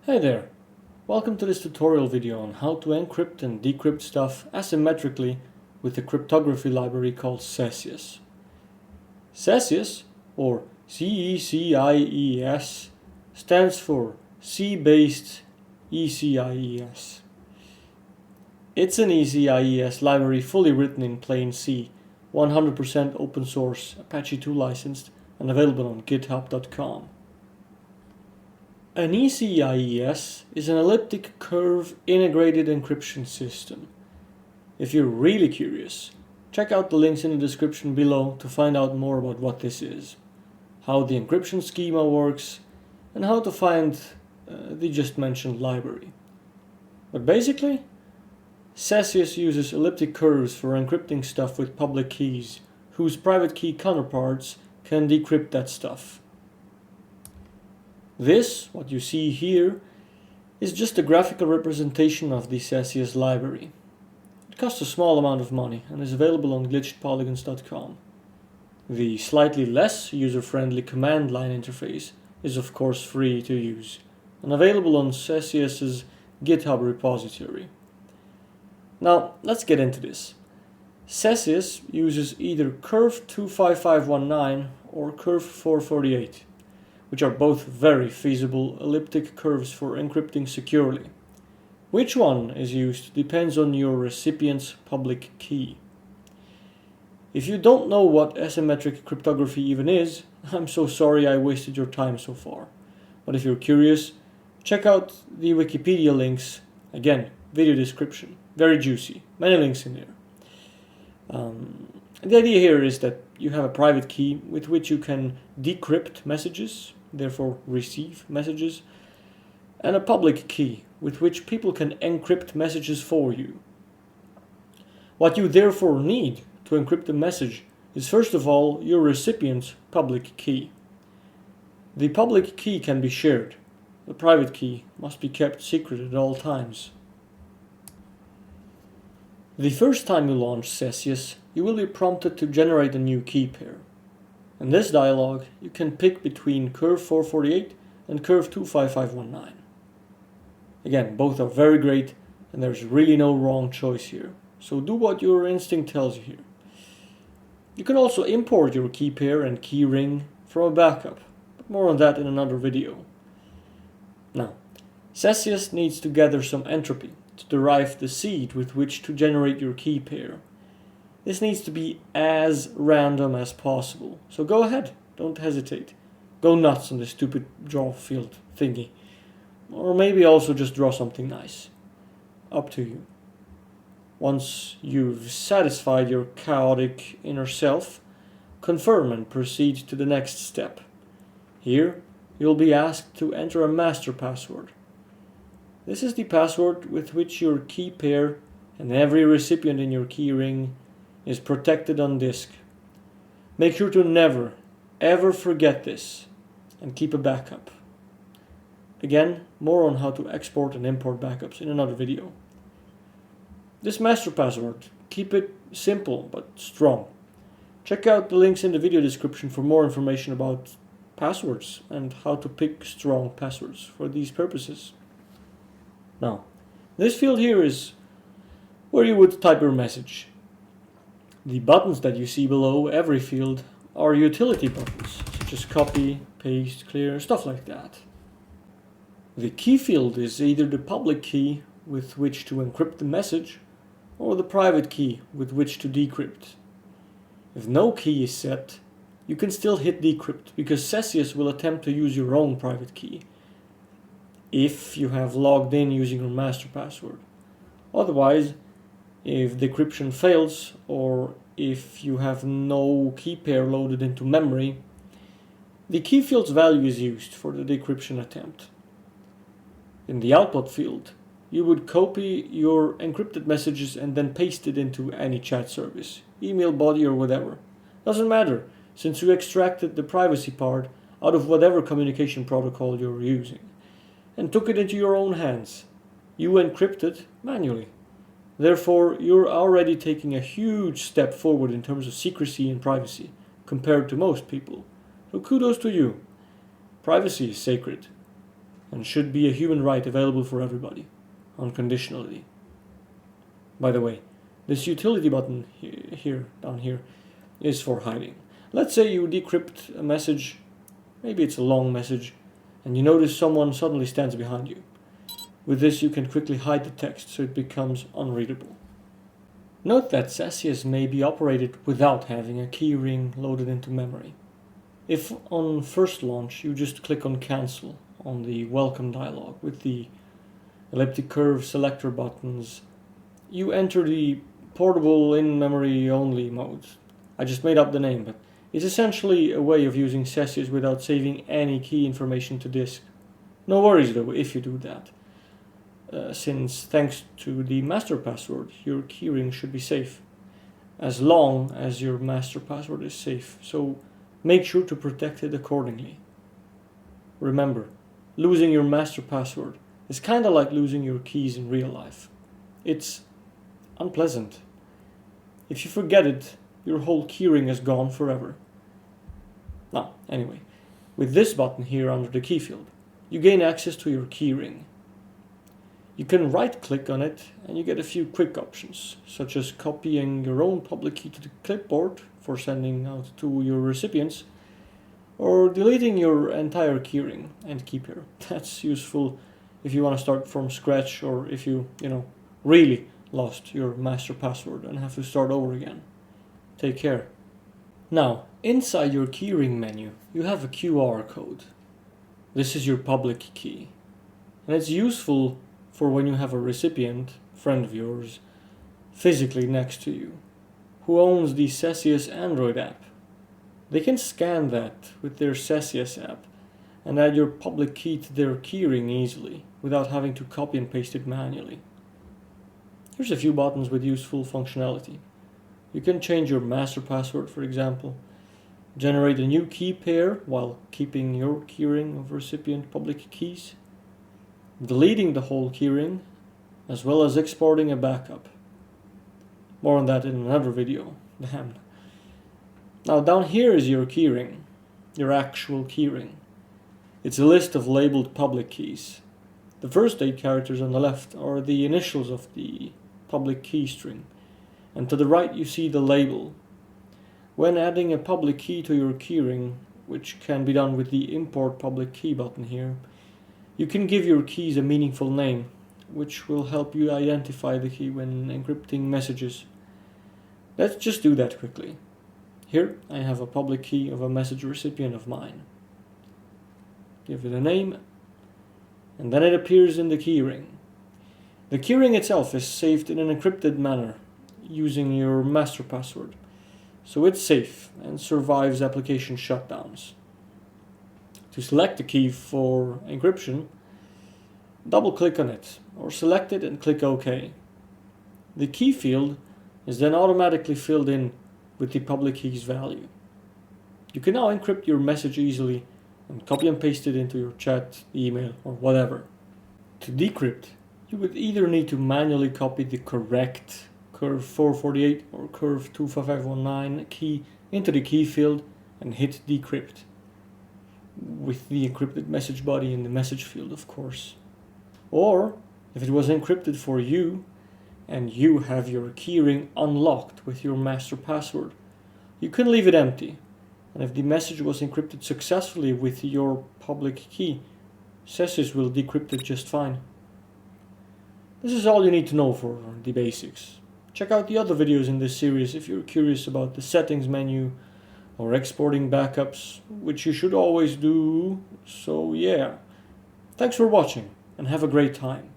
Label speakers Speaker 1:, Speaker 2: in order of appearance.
Speaker 1: Hey there! Welcome to this tutorial video on how to encrypt and decrypt stuff asymmetrically with a cryptography library called CECIES. CECIES, or CECIES, stands for C-based ECIES. It's an ECIES library fully written in plain C, 100% open source, Apache 2 licensed, and available on github.com. An ECIES is an elliptic curve integrated encryption system. If you're really curious, check out the links in the description below to find out more about what this is, how the encryption schema works, and how to find the just mentioned library. But basically, CECIES uses elliptic curves for encrypting stuff with public keys, whose private key counterparts can decrypt that stuff. This, what you see here, is just a graphical representation of the CECIES library. It costs a small amount of money and is available on glitchedpolygons.com. The slightly less user-friendly command line interface is of course free to use and available on CECIES' GitHub repository. Now let's get into this. CECIES uses either curve 25519 or curve 448. Which are both very feasible elliptic curves for encrypting securely. Which one is used depends on your recipient's public key. If you don't know what asymmetric cryptography even is, I'm so sorry I wasted your time so far. But if you're curious, check out the Wikipedia links. Again, video description, very juicy, many links in there. The idea here is that you have a private key with which you can decrypt messages, therefore receive messages, and a public key with which people can encrypt messages for you. What you therefore need to encrypt a message is first of all your recipient's public key. The public key can be shared. The private key must be kept secret at all times. The first time you launch CECIES, you will be prompted to generate a new keypair. In this dialog, you can pick between curve 448 and curve 25519. Again, both are very great and there's really no wrong choice here, so do what your instinct tells you here. You can also import your keypair and keyring from a backup, but more on that in another video. Now, CECIES needs to gather some entropy to derive the seed with which to generate your keypair. This needs to be as random as possible, so go ahead, don't hesitate. Go nuts on this stupid draw field thingy. Or maybe also just draw something nice. Up to you. Once you've satisfied your chaotic inner self, confirm and proceed to the next step. Here, you'll be asked to enter a master password. This is the password with which your keypair and every recipient in your keyring is protected on disk. Make sure to never, ever forget this and keep a backup. Again, more on how to export and import backups in another video. This master password, keep it simple but strong. Check out the links in the video description for more information about passwords and how to pick strong passwords for these purposes. Now, this field here is where you would type your message. The buttons that you see below every field are utility buttons, such as copy, paste, clear, stuff like that. The key field is either the public key with which to encrypt the message, or the private key with which to decrypt. If no key is set, you can still hit decrypt, because CECIES will attempt to use your own private key, if you have logged in using your master password. Otherwise, if decryption fails, or if you have no keypair loaded into memory, the key field's value is used for the decryption attempt. In the output field, you would copy your encrypted messages and then paste it into any chat service, email body or whatever. Doesn't matter, since you extracted the privacy part out of whatever communication protocol you're using and took it into your own hands. You encrypted manually. Therefore, you're already taking a huge step forward in terms of secrecy and privacy compared to most people. So kudos to you. Privacy is sacred. and should be a human right available for everybody, unconditionally. By the way, this utility button down here, is for hiding. Let's say you decrypt a message, maybe it's a long message, and you notice someone suddenly stands behind you. With this you can quickly hide the text so it becomes unreadable. Note that CECIES may be operated without having a keyring loaded into memory. If on first launch you just click on cancel on the welcome dialog with the elliptic curve selector buttons, you enter the portable in-memory only mode. I just made up the name, but it's essentially a way of using CECIES without saving any key information to disk. No worries though if you do that, since thanks to the master password, your keyring should be safe, as long as your master password is safe, so make sure to protect it accordingly. Remember, losing your master password is kinda like losing your keys in real life. It's unpleasant. If you forget it, your whole keyring is gone forever. Now, anyway, with this button here under the key field, you gain access to your keyring. You can right-click on it and you get a few quick options, such as copying your own public key to the clipboard for sending out to your recipients, or deleting your entire keyring and keypair. That's useful if you want to start from scratch, or if you really lost your master password and have to start over again. Take care. Now, inside your keyring menu, you have a QR code. This is your public key, and it's useful for when you have a recipient, friend of yours, physically next to you, who owns the CECIES Android app. They can scan that with their CECIES app and add your public key to their keyring easily, without having to copy and paste it manually. Here's a few buttons with useful functionality. You can change your master password, for example, generate a new key pair while keeping your keyring of recipient public keys, deleting the whole keyring, as well as exporting a backup. More on that in another video. Damn. Now down here is your keyring, your actual keyring. It's a list of labeled public keys. The first 8 characters on the left are the initials of the public key string, and to the right you see the label. When adding a public key to your keyring, which can be done with the import public key button here, you can give your keys a meaningful name, which will help you identify the key when encrypting messages. Let's just do that quickly. Here I have a public key of a message recipient of mine. Give it a name, and then it appears in the keyring. The keyring itself is saved in an encrypted manner using your master password, so it's safe and survives application shutdowns. To select the key for encryption, double-click on it or select it and click OK. The key field is then automatically filled in with the public key's value. You can now encrypt your message easily and copy and paste it into your chat, email, or whatever. To decrypt, you would either need to manually copy the correct curve 448 or curve 25519 key into the key field and hit decrypt, with the encrypted message body in the message field, of course. Or, if it was encrypted for you, and you have your keyring unlocked with your master password, you can leave it empty, and if the message was encrypted successfully with your public key, CECIES will decrypt it just fine. This is all you need to know for the basics. Check out the other videos in this series if you're curious about the settings menu or exporting backups, which you should always do. So yeah, thanks for watching and have a great time.